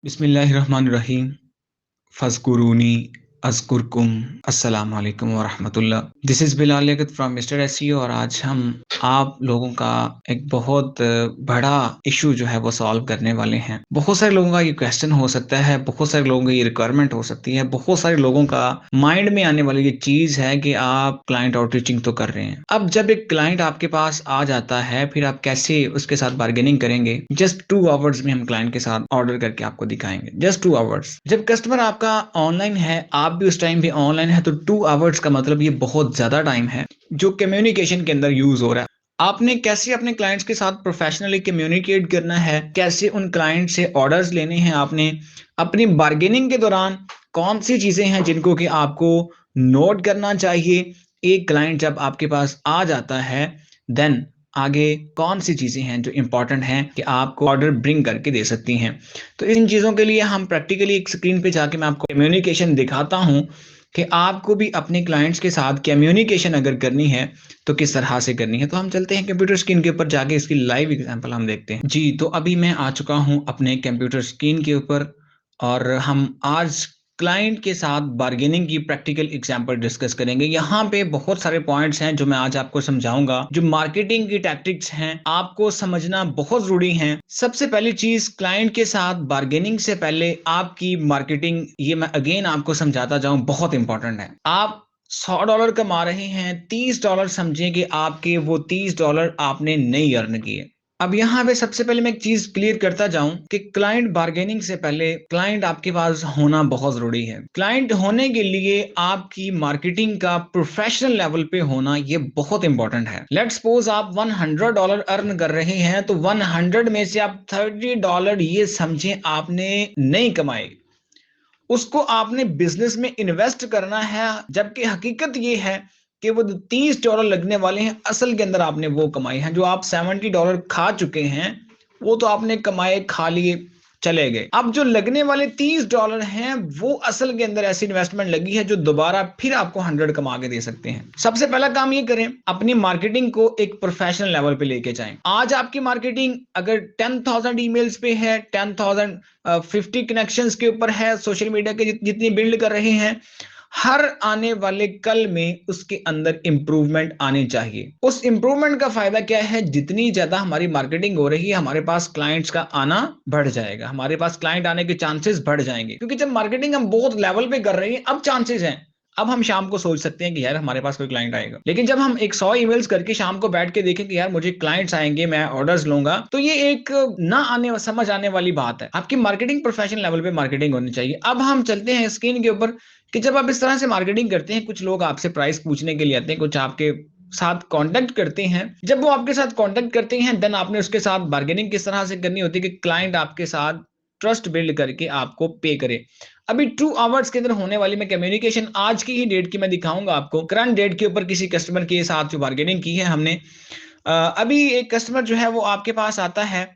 बिस्मिल्लाहिर्रहमानिर्रहीम फ़ज़्कुरूनी अज़्कुरकुम अस्सलामु अलैकुम व रहमतुल्लाह। This is Bilal Liaquat from mister SEO और आज हम आप लोगों का एक बहुत बड़ा इश्यू जो है वो सॉल्व करने वाले हैं। बहुत सारे लोगों का ये क्वेश्चन हो सकता है, बहुत सारे लोगों की ये रिक्वायरमेंट हो सकती है, बहुत सारे लोगों का माइंड में आने वाली ये चीज़ है कि आप क्लाइंट आउटरीचिंग तो कर रहे हैं। अब जब एक क्लाइंट आपके पास आ जाता है, फिर आप कैसे उसके साथ बार्गेनिंग करेंगे? जस्ट 2 आवर्स में हम क्लाइंट के साथ ऑर्डर करके आपको दिखाएंगे। Just 2 hours. जब कस्टमर आपका ऑनलाइन है, आप भी उस टाइम पे ऑनलाइन है, तो 2 आवर्स का मतलब ये बहुत ज्यादा टाइम है जो कम्युनिकेशन के अंदर यूज हो रहा है। आपने कैसे अपने क्लाइंट्स के साथ प्रोफेशनली कम्युनिकेट करना है, कैसे उन क्लाइंट से ऑर्डर्स लेने हैं, आपने अपनी बार्गेनिंग के दौरान कौन सी चीजें हैं जिनको कि आपको नोट करना चाहिए। एक क्लाइंट जब आपके पास आ जाता है, देन आगे कौन सी चीजें हैं जो इंपॉर्टेंट हैं कि आपको ऑर्डर ब्रिंग करके दे सकती हैं। तो इन चीजों के लिए हम प्रैक्टिकली एक स्क्रीन पे जाके मैं आपको कम्युनिकेशन दिखाता हूं कि आपको भी अपने क्लाइंट्स के साथ कम्युनिकेशन अगर करनी है तो किस तरह से करनी है। तो हम चलते हैं कंप्यूटर स्क्रीन के ऊपर, जाके इसकी लाइव एग्जांपल हम देखते हैं। जी, तो अभी मैं आ चुका हूं अपने कंप्यूटर स्क्रीन के ऊपर और हम आज क्लाइंट के साथ बार्गेनिंग की प्रैक्टिकल एग्जांपल डिस्कस करेंगे। यहाँ पे बहुत सारे पॉइंट्स हैं जो मैं आज आपको समझाऊंगा, जो मार्केटिंग की टैक्टिक्स हैं आपको समझना बहुत जरूरी है। सबसे पहली चीज, क्लाइंट के साथ बार्गेनिंग से पहले आपकी मार्केटिंग, ये मैं अगेन आपको समझाता जाऊं, बहुत इंपॉर्टेंट है। आप $100 कमा रहे हैं, $30 समझें कि आपके वो $30 आपने नहीं अर्न किए। अब यहाँ पे सबसे पहले मैं एक चीज क्लियर करता जाऊं कि क्लाइंट बार्गेनिंग से पहले क्लाइंट आपके पास होना बहुत जरूरी है। क्लाइंट होने के लिए आपकी मार्केटिंग का प्रोफेशनल लेवल पे होना ये बहुत इंपॉर्टेंट है। लेट्स सपोज आप $100 अर्न कर रहे हैं, तो 100 में से आप $30 ये समझें आपने नहीं कमाए, उसको आपने बिजनेस में इन्वेस्ट करना है। जबकि हकीकत ये है कि वो $30 लगने वाले हैं, असल के अंदर आपने वो कमाए हैं। जो आप $70 खा चुके हैं वो तो आपने कमाए, खा लिए, चले गए। अब जो लगने वाले $30 हैं वो असल के अंदर ऐसी इन्वेस्टमेंट लगी है जो दोबारा फिर आपको 100 कमा के दे सकते हैं। सबसे पहला काम ये करें, अपनी मार्केटिंग को एक प्रोफेशनल लेवल पे लेके जाएं। आज आपकी मार्केटिंग अगर 10,000 ईमेल्स पे है, 10,000 50 कनेक्शंस के ऊपर है, सोशल मीडिया के जितनी बिल्ड कर रहे हैं, हर आने वाले कल में उसके अंदर इंप्रूवमेंट आनी चाहिए। उस इंप्रूवमेंट का फायदा क्या है? जितनी ज्यादा हमारी मार्केटिंग हो रही है, हमारे पास क्लाइंट्स का आना बढ़ जाएगा, हमारे पास क्लाइंट आने के चांसेस बढ़ जाएंगे। क्योंकि जब मार्केटिंग हम बहुत लेवल पे कर रहे हैं, अब चांसेस हैं। अब हम शाम को सोच सकते हैं कि यार हमारे पास कोई क्लाइंट आएगा, लेकिन जब हम एक 100 ईमेल्स करके शाम को बैठ के देखें कि यार मुझे क्लाइंट्स आएंगे, मैं ऑर्डर्स लूंगा, तो ये एक ना आने समझ आने वाली बात है। आपकी मार्केटिंग प्रोफेशनल लेवल पे मार्केटिंग होनी चाहिए। अब हम चलते हैं स्क्रीन के ऊपर कि जब आप इस तरह से मार्केटिंग करते हैं, कुछ लोग आपसे प्राइस पूछने के लिए आते हैं, कुछ आपके साथ कांटेक्ट करते हैं। जब वो आपके साथ कांटेक्ट करते हैं, देन आपने उसके साथ बार्गेनिंग किस तरह से करनी होती है कि क्लाइंट आपके साथ ट्रस्ट बिल्ड करके आपको पे करे। अभी 2 आवर्स के अंदर होने वाली मैं कम्युनिकेशन आज की ही डेट की मैं दिखाऊंगा आपको, करंट डेट के ऊपर किसी कस्टमर के साथ जो बार्गेनिंग की है हमने। अभी एक कस्टमर जो है वो आपके पास आता है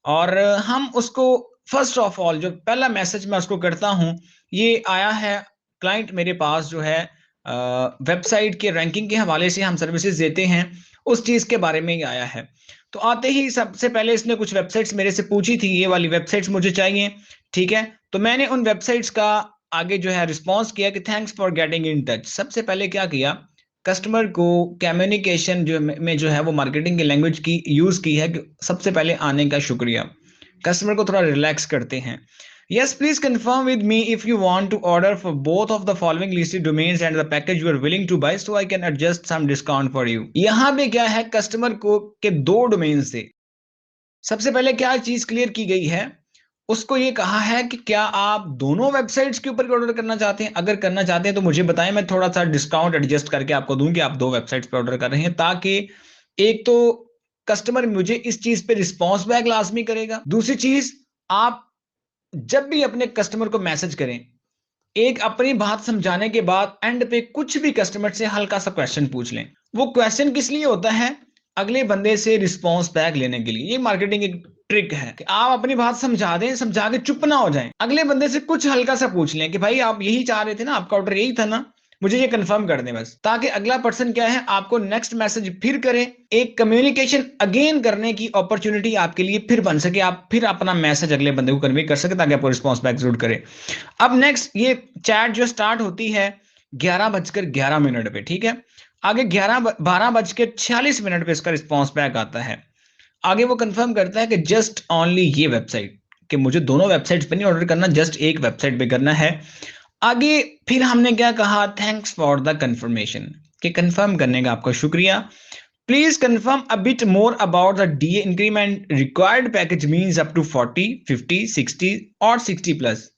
और हम उसको फर्स्ट ऑफ ऑल जो पहला मैसेज मैं उसको करता हूं, ये आया है। क्लाइंट मेरे पास जो है वेबसाइट के रैंकिंग के हवाले से हम सर्विसेज देते हैं, उस चीज के बारे में ही आया है। तो आते ही सबसे पहले इसने कुछ वेबसाइट्स मेरे से पूछी थी, ये वाली वेबसाइट्स मुझे चाहिए। ठीक है, तो मैंने उन वेबसाइट्स का आगे जो है रिस्पॉन्स किया कि thanks for getting in touch. सबसे पहले क्या किया, कस्टमर को कम्युनिकेशन जो में जो है वो मार्केटिंग की लैंग्वेज की यूज की है कि सबसे पहले आने का शुक्रिया। कस्टमर को थोड़ा रिलैक्स करते हैं। Yes, please confirm with me if you want to order for both of the following listed domains and the package you are willing to buy so I can adjust some discount for you। यहाँ पे क्या है, customer को के 2 domains थे। सबसे पहले क्या चीज क्लियर की गई है, उसको ये कहा है कि क्या आप दोनों वेबसाइट्स के ऊपर ऑर्डर करना चाहते हैं? अगर करना चाहते हैं तो मुझे बताएं, मैं थोड़ा सा डिस्काउंट एडजस्ट करके आपको दूं कि आप 2 वेबसाइट्स पे ऑर्डर कर रहे हैं, ताकि एक तो कस्टमर मुझे इस चीज पे रिस्पॉन्स बैक लाजमी करेगा। दूसरी चीज, आप जब भी अपने कस्टमर को मैसेज करें, एक अपनी बात समझाने के बाद एंड पे कुछ भी कस्टमर से हल्का सा क्वेश्चन पूछ लें। वो क्वेश्चन किस लिए होता है? अगले बंदे से रिस्पॉन्स बैक लेने के लिए। ये मार्केटिंग एक ट्रिक है कि आप अपनी बात समझा दें, समझा के चुप ना हो जाएं, अगले बंदे से कुछ हल्का सा पूछ लें कि भाई आप यही चाह रहे थे ना, आपका ऑर्डर यही था ना, मुझे ये कंफर्म कर दें बस, ताकि अगला पर्सन क्या है आपको नेक्स्ट मैसेज फिर करे, एक कम्युनिकेशन अगेन करने की अपॉर्चुनिटी आपके लिए फिर बन सके, आप फिर अपना मैसेज अगले बंदे को कन्वे कर सके ताकि आपको रिस्पॉन्स बैक जरूर करे। अब नेक्स्ट ये चैट जो स्टार्ट होती है 11:11 पे, ठीक है। आगे 12:46 पे इसका रिस्पॉन्स बैक आता है। आगे वो कंफर्म करता है कि जस्ट ओनली ये वेबसाइट, कि मुझे दोनों वेबसाइट्स पे नहीं ऑर्डर करना, जस्ट एक वेबसाइट पे करना है। आगे फिर हमने क्या कहा, थैंक्स फॉर द कंफर्मेशन, कि कंफर्म करने का आपका शुक्रिया। Please confirm a bit more about the DA increment required package means up to 40, 50, 60 और 60 प्लस।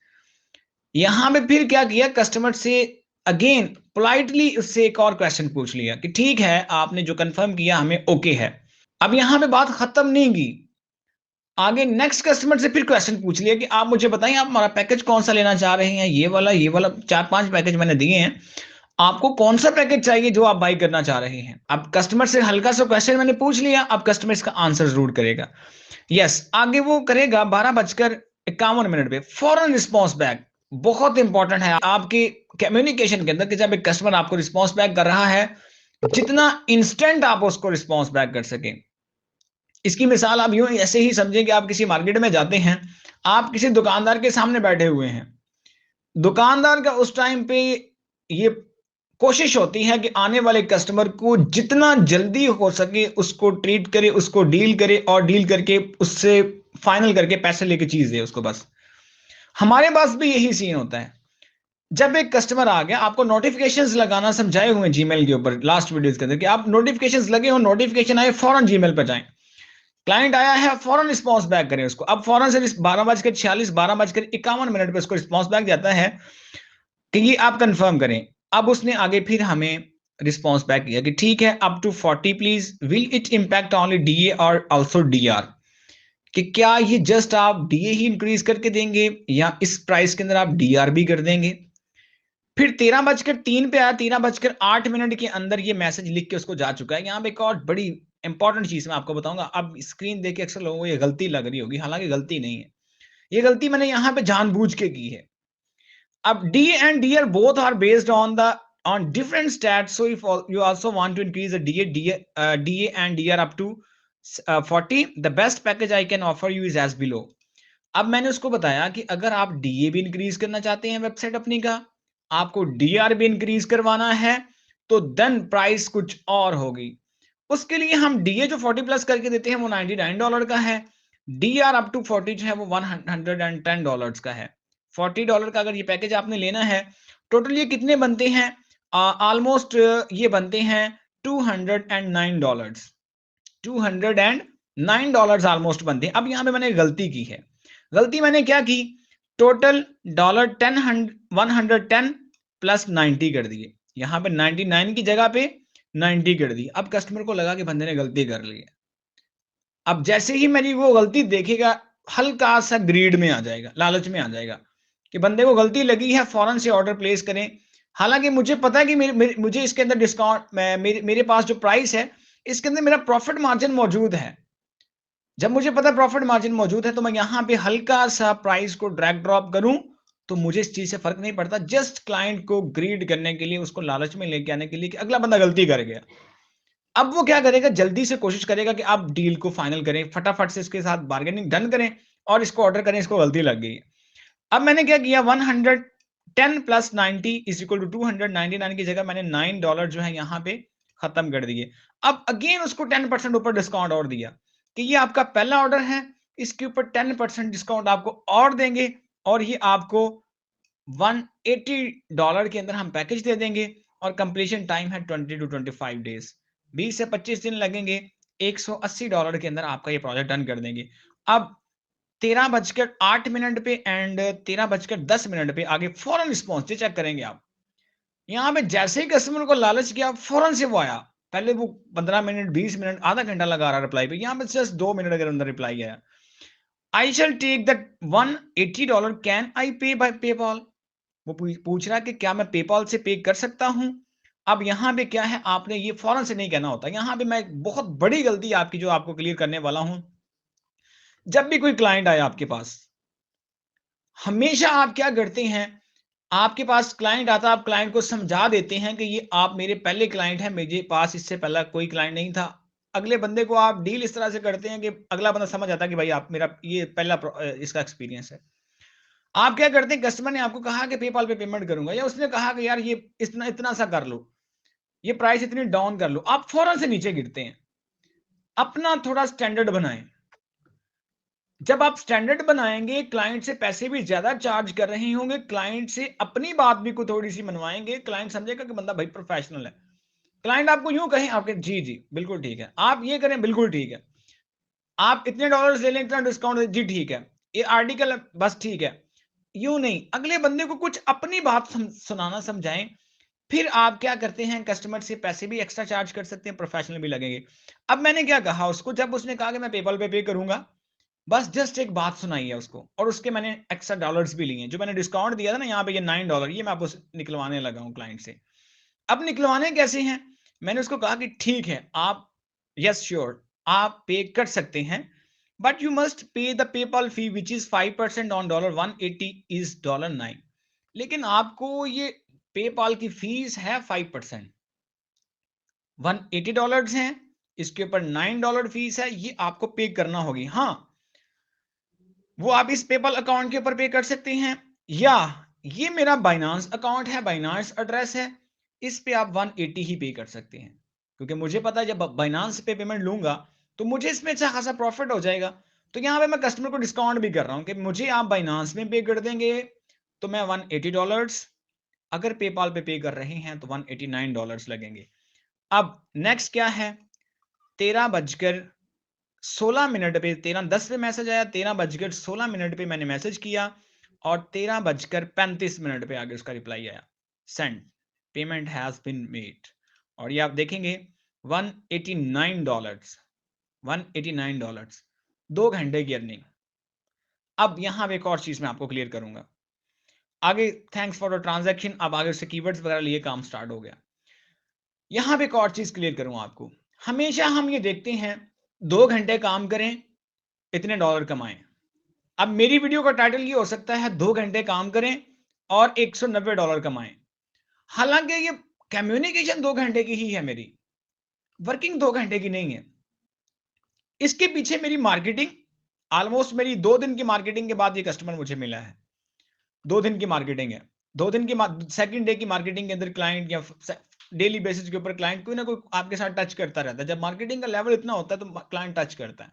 यहां पे फिर क्या किया, कस्टमर से अगेन पोलाइटली उससे एक और क्वेश्चन पूछ लिया कि ठीक है आपने जो कंफर्म किया हमें ओके है। अब यहां पे बात खत्म नहीं की, आगे नेक्स्ट कस्टमर से फिर क्वेश्चन पूछ लिया कि आप मुझे बताइए आप हमारा पैकेज कौन सा लेना चाह रहे हैं, ये वाला 4-5 पैकेज मैंने दिए हैं, आपको कौन सा पैकेज चाहिए जो आप बाई करना चाह रहे हैं। अब कस्टमर से हल्का सा क्वेश्चन मैंने पूछ लिया, अब कस्टमर इसका आंसर जरूर करेगा। यस, आगे वो करेगा 12:51 पे फौरन रिस्पॉन्स बैक। बहुत इंपॉर्टेंट है आपके कम्युनिकेशन के अंदर कि जब एक कस्टमर आपको रिस्पॉन्स बैक कर रहा है, जितना इंस्टेंट आप उसको रिस्पॉन्स बैक कर सकें। इसकी मिसाल आप यूं ऐसे ही समझें कि आप किसी मार्केट में जाते हैं, आप किसी दुकानदार के सामने बैठे हुए हैं, दुकानदार का उस टाइम पे ये कोशिश होती है कि आने वाले कस्टमर को जितना जल्दी हो सके उसको ट्रीट करे, उसको डील करे और डील करके उससे फाइनल करके पैसे लेके चीज दे उसको बस। हमारे पास भी यही सीन होता है। जब एक कस्टमर आ गया, आपको नोटिफिकेशंस लगाना समझाए हुए जीमेल के ऊपर लास्ट वीडियोस के अंदर कि आप नोटिफिकेशंस लगे हो, नोटिफिकेशन आए फौरन जीमेल पर जाएं, क्लाइंट आया है फौरन रिस्पॉन्स बैक करें उसको। अब फौरन से 12:46 12:51 पे उसको रिस्पॉन्स बैक जाता है कि ये आप कंफर्म करें। अब उसने आगे फिर हमें रिस्पॉन्स बैक किया कि ठीक है up to 40 please, will it impact only DA और आल्सो डीआर, कि क्या ये जस्ट आप डीए ही इंक्रीज करके देंगे या इस प्राइस के अंदर आप डीआर भी कर देंगे। फिर 13:03 पे आया, 13:08 के अंदर ये मैसेज लिख के उसको जा चुका है। यहाँ पे एक और बड़ी इंपॉर्टेंट चीज मैं आपको बताऊंगा। अब स्क्रीन देख के अक्सर लोगों को ये गलती लग रही होगी, हालांकि गलती नहीं है, ये गलती मैंने यहाँ पे जानबूझ के की है। अब D and DR both are based on the on different stats. So if you also want to increase the DA and DR up to 40, the best package I can offer you is as below. अब मैंने उसको बताया कि अगर आप DA भी increase करना चाहते हैं वेबसाइट अपनी का, आपको DR भी इंक्रीज करवाना है, तो देन प्राइस कुछ और होगी। उसके लिए हम DA जो 40 प्लस करके देते हैं वो $99 का है, DR अप टू 40 जो है वो $110 का है। $40 का अगर ये पैकेज आपने लेना है, टोटल ये कितने बनते हैं, ऑलमोस्ट ये बनते हैं $209, $209 ऑलमोस्ट बनते हैं। अब यहाँ पे मैंने गलती की है। गलती मैंने क्या की, टोटल $110 प्लस 90 कर दिए, यहाँ पे 99 की जगह पे 90 कर दी। अब कस्टमर को लगा कि बंदे ने गलती कर ली है। अब जैसे ही मेरी वो गलती देखेगा, हल्का सा ग्रीड में आ जाएगा, लालच में आ जाएगा कि बंदे को गलती लगी है, फौरन से ऑर्डर प्लेस करें। हालांकि मुझे पता है कि मुझे इसके अंदर डिस्काउंट, मेरे पास जो प्राइस है इसके अंदर मेरा प्रॉफिट मार्जिन मौजूद है। जब मुझे पता प्रॉफिट मार्जिन मौजूद है तो मैं यहाँ पे हल्का सा प्राइस को ड्रैग ड्रॉप करूं तो मुझे इस चीज से फर्क नहीं पड़ता, जस्ट क्लाइंट को ग्रीड करने के लिए, उसको लालच में लेके आने के लिए कि अगला बंदा गलती कर गया। अब वो क्या करेगा, जल्दी से कोशिश करेगा कि आप डील को फाइनल करें, फटाफट से इसके साथ बार्गेनिंग डन करें और इसको ऑर्डर करें, इसको गलती लग गई है। अब मैंने क्या किया, 110 प्लस 90 इज इक्वल टू 299 की जगह मैंने $9 जो है यहाँ पे खत्म कर दिए। अब अगेन उसको 10% ऊपर डिस्काउंट और दिया कि ये आपका पहला ऑर्डर है, इसके ऊपर 10% डिस्काउंट आपको और देंगे और ये आपको $180 के अंदर हम पैकेज दे देंगे और कंप्लीशन टाइम है 20 to 25 डेज, 20 से 25 दिन लगेंगे। $180 के अंदर आपका ये प्रोजेक्ट डन कर देंगे। अब 13:08 पे एंड 13:10 पे आगे फौरन रिस्पॉन्स चेक करेंगे आप। यहाँ पे जैसे ही कस्टमर को लालच किया फौरन से वो आया। पहले वो 15 मिनट 20 मिनट आधा घंटा लगा रहा रिप्लाई पे, यहाँ पे जस्ट 2 मिनट के अंदर रिप्लाई आया। I shall take that $180, can I pay by PayPal. वो पूछ रहा है कि क्या मैं पेपॉल से पे कर सकता हूं। अब यहां पे क्या है, आपने ये फौरन से नहीं कहना होता। यहां पे मैं एक बहुत बड़ी गलती आपकी जो आपको क्लियर करने वाला हूं। जब भी कोई क्लाइंट आए आपके पास, हमेशा आप क्या करते हैं, आपके पास क्लाइंट आता है, आप क्लाइंट को समझा देते हैं कि ये आप मेरे पहले क्लाइंट हैं, मेरे पास इससे पहला कोई क्लाइंट नहीं था। अगले बंदे को आप डील इस तरह से करते हैं कि अगला बंदा समझ आता है कि भाई आप मेरा ये पहला इसका एक्सपीरियंस है। आप क्या करते हैं, कस्टमर ने आपको कहा कि पेपाल पे पेमेंट करूँगा, या उसने कहा कि यार ये इतना इतना सा कर लो, ये प्राइस इतनी डाउन कर लो, आप फौरन से नीचे गिरते हैं। अपना थोड़ा स्टैंडर्ड बनाएँ। जब आप स्टैंडर्ड बनाएँगे, क्लाइंट से पैसे भी ज़्यादा चार्ज कर रहे होंगे, क्लाइंट से अपनी बात भी को थोड़ी-सी मनवाएँगे, क्लाइंट समझेगा कि बंदा भाई प्रोफेशनल है। क्लाइंट आपको यूँ कहे, आपके जी, जी, बिल्कुल ठीक है। आप ये करें, बिल्कुल ठीक है। आप इतने डॉलर्स ले लें, इतना डिस्काउंट दें, जी ठीक है। ये आर्टिकल है, बस ठीक है। यूँ नहीं, अगले बंदे को कुछ अपनी बात सुनाना समझाएँ, फिर आप क्या करते हैं, कस्टमर से पैसे भी एक्स्ट्रा चार्ज कर सकते हैं, प्रोफेशनल भी लगेंगे। अब मैंने क्या कहा उसको, जब उसने कहा कि मैं पेपैल पे पे करूँगा, बस जस्ट एक बात सुनाई है उसको, और उसके मैंने एक्स्ट्रा डॉलर्स भी लिए हैं। जो मैंने डिस्काउंट दिया था ना यहाँ पे, ये $9, ये मैं आपको निकलवाने लगा हूँ क्लाइंट से। अब निकलवाने कैसे हैं? मैंने उसको कहा कि ठीक है, आप यस श्योर, आप पे कर सकते हैं, but you must pay the PayPal fee which is 5% on $180 is $9। लेकिन आपको ये पेपाल की फीस है 5%, $180 हैं, इसके ऊपर $9 फीस है, ये आपको पे करना होगी। हाँ, वो आप इस पेपल अकाउंट के ऊपर पे कर सकते हैं, या ये मेरा बाइनांस अकाउंट है, बाइनांस एड्रेस है, इस पे आप 180 ही पे कर सकते हैं, क्योंकि मुझे पता है जब बाइनांस पे पेमेंट लूंगा तो मुझे इसमें अच्छा खासा प्रॉफिट हो जाएगा। तो यहाँ पे मैं कस्टमर को डिस्काउंट भी कर रहा हूँ कि मुझे आप बाइनांस में पे कर देंगे तो मैं $180, अगर पेपाल पे कर रहे हैं तो $189 लगेंगे। अब नेक्स्ट क्या है, 13:16 पे, 13:10 पे मैसेज आया, 13:16 पे मैंने मैसेज किया, और 13:35 पे आगे उसका रिप्लाई आया, send, payment has been made. और ये आप देखेंगे $189, $189, 2 घंटे की अर्निंग। अब यहां पे एक और चीज मैं आपको क्लियर करूंगा आगे। थैंक्स फॉर द ट्रांजैक्शन, अब आगे उससे कीवर्ड्स वगैरह लिए काम स्टार्ट हो गया। यहां पे एक और चीज क्लियर करूंगा आपको। हमेशा हम ये देखते हैं 2 घंटे काम करें, इतने डॉलर कमाएं। अब मेरी वीडियो का टाइटल ये हो सकता है 2 घंटे काम करें और $190 कमाएं। हालांकि ये कम्युनिकेशन 2 घंटे की ही है, मेरी वर्किंग 2 घंटे की नहीं है। इसके पीछे मेरी मार्केटिंग, ऑलमोस्ट मेरी 2 दिन की मार्केटिंग के बाद ये कस्टमर मुझे मिला है। 2 दिन की मार्केटिंग है, 2 दिन की सेकंड डे की मार्केटिंग के अंदर क्लाइंट या डेली बेसिस के ऊपर क्लाइंट कोई ना कोई आपके साथ टच करता रहता है। जब मार्केटिंग का लेवल इतना होता है तो क्लाइंट टच करता है।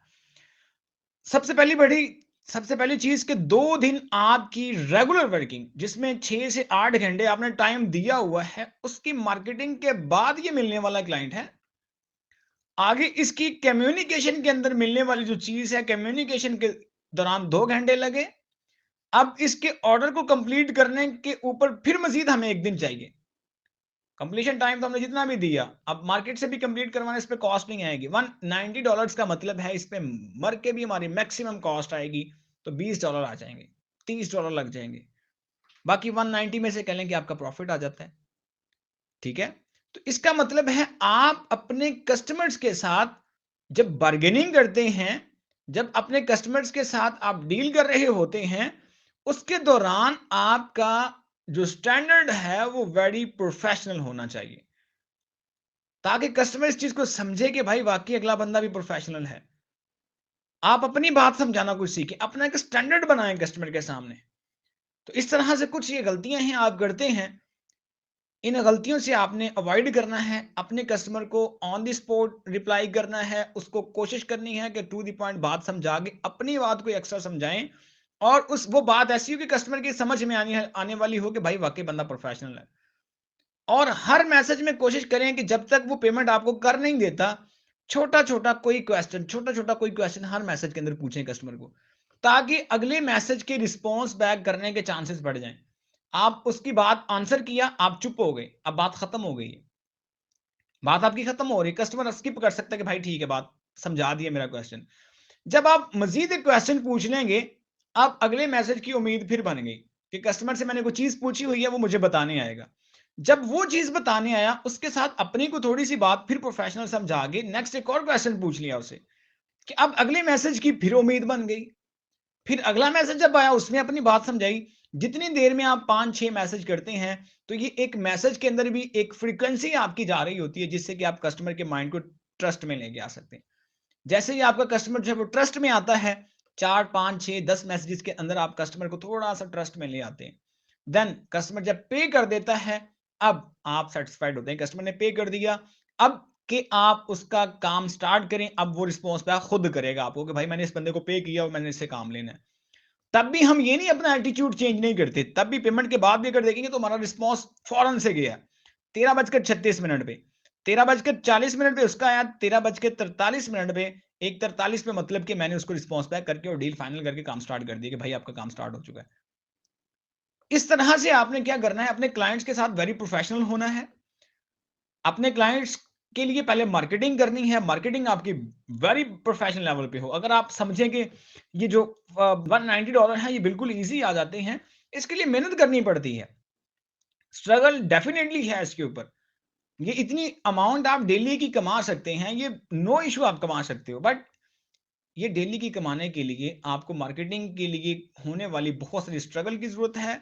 सबसे पहली बड़ी सबसे पहली चीज कि 2 दिन आपकी रेगुलर वर्किंग, जिसमें 6 से 8 घंटे आपने टाइम दिया हुआ है, उसकी मार्केटिंग के बाद ये मिलने वाला क्लाइंट है। आगे इसकी कम्युनिकेशन के अंदर मिलने वाली जो चीज है, कम्युनिकेशन के दौरान 2 घंटे लगे। अब इसके ऑर्डर को कंप्लीट करने के ऊपर फिर मजीद हमें 1 दिन चाहिए। कंप्लीशन टाइम तो हमने जितना भी दिया, अब मार्केट से भी कंप्लीट करवाने, इस पे कॉस्ट नहीं आएगी। $190 का मतलब है, इस पे मर के भी हमारी मैक्सिमम कॉस्ट आएगी तो $20 आ जाएंगे, $30 लग जाएंगे। बाकी 190 में से कह लें कि आपका प्रॉफिट आ जाता है। ठीक है, तो इसका मतलब है आप अपने कस्टमर्स के साथ जब बार्गेनिंग करते हैं, जब अपने कस्टमर्स के साथ आप डील कर रहे होते हैं, उसके दौरान आपका जो स्टैंडर्ड है वो वेरी प्रोफेशनल होना चाहिए, ताकि कस्टमर इस चीज को समझे कि भाई वाकई अगला बंदा भी प्रोफेशनल है। आप अपनी बात समझाना कुछ सीखें, अपना एक स्टैंडर्ड बनाएं कस्टमर के सामने। तो इस तरह से कुछ ये गलतियां हैं आप करते हैं, इन गलतियों से आपने अवॉइड करना है। अपने कस्टमर को ऑन द स्पॉट रिप्लाई करना है, उसको कोशिश करनी है कि टू द पॉइंट बात समझा के अपनी बात को एक्स्ट्रा समझाएं, और उस वो बात ऐसी हो कि कस्टमर की समझ में आने वाली हो कि भाई वाकई बंदा प्रोफेशनल है। और हर मैसेज में कोशिश करें कि जब तक वो पेमेंट आपको कर नहीं देता, छोटा छोटा कोई क्वेश्चन हर मैसेज के अंदर पूछें कस्टमर को, ताकि अगले मैसेज के रिस्पॉन्स बैक करने के चांसेस बढ़ जाएं। आप उसकी बात आंसर किया, आप चुप हो गए, अब बात खत्म हो गई है, बात आपकी खत्म हो रही है, कस्टमर स्किप कर सकता है कि भाई ठीक है, बात समझा दिया मेरा क्वेश्चन। जब आप मजीद एक क्वेश्चन पूछ लेंगे, आप अगले मैसेज की उम्मीद फिर बन गई कि कस्टमर से मैंने कोई चीज पूछी हुई है, वो मुझे बताने आएगा। जब वो चीज बताने आया, उसके साथ अपनी को थोड़ी सी बात फिर प्रोफेशनल समझा के नेक्स्ट एक और क्वेश्चन पूछ लिया उसे, कि अब अगले मैसेज की फिर उम्मीद बन गई। फिर अगला मैसेज जब आया, उसमें अपनी बात समझाई, जितनी देर में आप 5-6 मैसेज करते हैं, तो ये एक मैसेज के अंदर भी एक फ्रीक्वेंसी आपकी जा रही होती है, जिससे कि आप कस्टमर के माइंड को ट्रस्ट में लेके आ सकते हैं। जैसे ही आपका कस्टमर जो है वो ट्रस्ट में आता है, 4, 5, 6, 10 मैसेजेस के अंदर आप कस्टमर को थोड़ा-सा ट्रस्ट में ले आते हैं। देन कस्टमर जब पे कर देता है, अब आप सैटिस्फाइड होते हैं, कस्टमर ने पे कर दिया, अब कि आप उसका काम स्टार्ट करें, अब वो रिस्पॉन्स बैक खुद करेगा आपको कि भाई मैंने इस बंदे को पे किया और मैंने इससे काम लेना है। तब भी हम ये नहीं अपना एटीट्यूड चेंज नहीं करते, तब भी पेमेंट के बाद भी अगर देखेंगे तो हमारा रिस्पॉन्स फौरन से गया। 13:36 पे, 13:40 पे उसका आया, 13:43 पे, 1:43 पे मतलब कि मैंने उसको रिस्पॉन्स बैक करके और डील फाइनल करके काम स्टार्ट कर दिया कि भाई आपका काम स्टार्ट हो चुका है। इस तरह से आपने क्या करना है, अपने क्लाइंट्स के साथ वेरी प्रोफेशनल होना है। अपने क्लाइंट्स के लिए पहले मार्केटिंग करनी है, मार्केटिंग आपकी वेरी प्रोफेशनल लेवल पे हो। अगर आप समझें कि ये जो $190 है, ये बिल्कुल ईज़ी आ जाते हैं, इसके लिए मेहनत करनी पड़ती है। स्ट्रगल डेफिनिटली है इसके ऊपर। ये इतनी अमाउंट आप डेली की कमा सकते हैं, ये नो इश्यू आप कमा सकते हो। बट ये डेली की कमाने के लिए आपको मार्केटिंग के लिए होने वाली बहुत सारी स्ट्रगल की ज़रूरत है,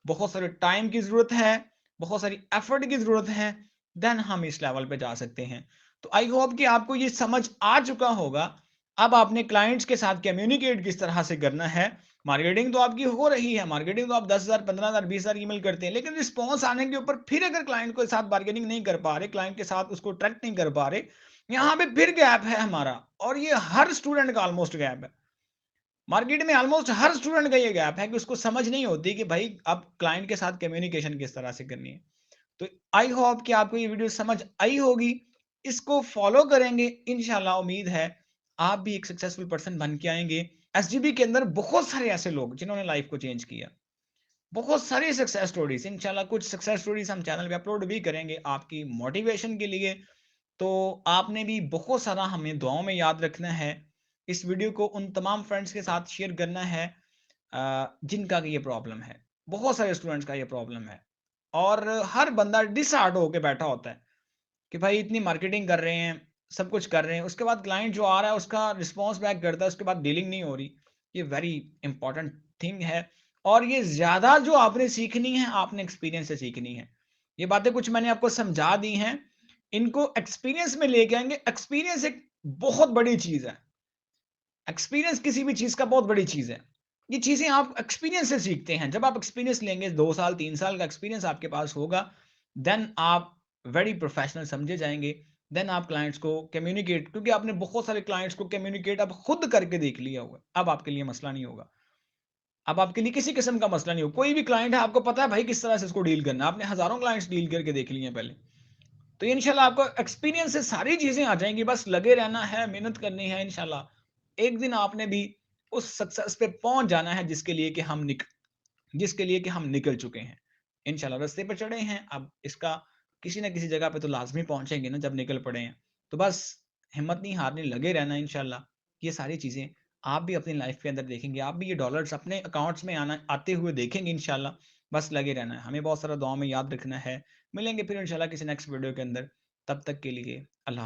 बहुत सारे टाइम की ज़रूरत है, बहुत सारी एफर्ट की ज़रूरत है, देन हम इस लेवल पे जा सकते हैं। तो आई होप कि आपको ये समझ आ चुका होगा। अब आपने क्लाइंट्स के साथ कम्युनिकेट किस तरह से करना है। मार्केटिंग तो आपकी हो रही है, मार्केटिंग तो आप 10,000, 15,000, 20,000 ईमेल करते हैं, लेकिन रिस्पॉन्स आने के ऊपर फिर अगर क्लाइंट के साथ बार्गेनिंग नहीं कर पा रहे, क्लाइंट के साथ उसको अट्रैक्ट नहीं कर पा रहे, यहाँ पे फिर गैप है हमारा और ये हर स्टूडेंट का ऑलमोस्ट गैप है। मार्केट में ऑलमोस्ट हर स्टूडेंट का ये गैप है कि उसको समझ नहीं होती कि भाई अब क्लाइंट के साथ कम्युनिकेशन किस तरह से करनी है। तो आई होप कि आपको ये वीडियो समझ आई होगी। इसको फॉलो करेंगे, इंशाल्लाह उम्मीद है आप भी एक सक्सेसफुल पर्सन बन के आएंगे। एसजीबी के अंदर बहुत सारे ऐसे लोग जिन्होंने लाइफ को चेंज किया, बहुत सारी सक्सेस स्टोरीज, इंशाल्लाह कुछ सक्सेस स्टोरीज हम चैनल पे अपलोड भी करेंगे आपकी मोटिवेशन के लिए। तो आपने भी बहुत सारा हमें दुआओं में याद रखना है। इस वीडियो को उन तमाम फ्रेंड्स के साथ शेयर करना है जिनका कि ये प्रॉब्लम है। बहुत सारे स्टूडेंट्स का ये प्रॉब्लम है और हर बंदा डिसहार्ट होके बैठा होता है कि भाई इतनी मार्केटिंग कर रहे हैं, सब कुछ कर रहे हैं, उसके बाद क्लाइंट जो आ रहा है उसका रिस्पॉन्स बैक करता है, उसके बाद डीलिंग नहीं हो रही। ये वेरी इंपॉर्टेंट थिंग है और ये ज़्यादा जो आपने सीखनी है, आपने एक्सपीरियंस से सीखनी है। ये बातें कुछ मैंने आपको समझा दी हैं, इनको एक्सपीरियंस में लेके आएँगे। एक्सपीरियंस एक बहुत बड़ी चीज़ है। एक्सपीरियंस किसी भी चीज़ का बहुत बड़ी चीज़ है। ये चीज़ें आप एक्सपीरियंस से सीखते हैं। जब आप एक्सपीरियंस लेंगे 2 साल, 3 साल का एक्सपीरियंस आपके पास होगा, देन आप वेरी प्रोफेशनल समझे जाएँगे। देन आप क्लाइंट्स को कम्युनिकेट, क्योंकि आपने बहुत सारे क्लाइंट्स को कम्युनिकेट अब खुद करके देख लिया हुआ है। अब आपके लिए मसला नहीं होगा। अब आपके लिए किसी किस्म का मसला नहीं होगा। कोई भी क्लाइंट है, आपको पता है भाई किस तरह से इसको डील करना है। आपने हज़ारों क्लाइंट्स डील करके देख लिए हैं पहले। तो इंशाल्लाह आपको एक्सपीरियंस से सारी चीज़ें आ जाएँगी, बस लगे रहना है, मेहनत करनी है इंशाल्लाह। एक दिन आपने भी उस सक्सेस पे पहुँच जाना है जिसके लिए कि हम निकल चुके हैं। इंशाल्लाह रास्ते पे चढ़े हैं, अब इसका किसी न किसी जगह पे तो लाज़मी पहुँचेंगे ना जब निकल पड़े हैं। तो बस हिम्मत नहीं हारनी, लगे रहना है इंशाल्लाह। ये सारी चीज़ें आप भी अपनी लाइफ़ के अंदर देखेंगे, आप भी ये डॉलर्स अपने अकाउंट्स में आते हुए देखेंगे इंशाल्लाह। बस लगे रहना है। हमें बहुत सारा दुआ में याद रखना है। मिलेंगे फिर इंशाल्लाह किसी नेक्स्ट वीडियो के अंदर। तब तक के लिए अल्लाह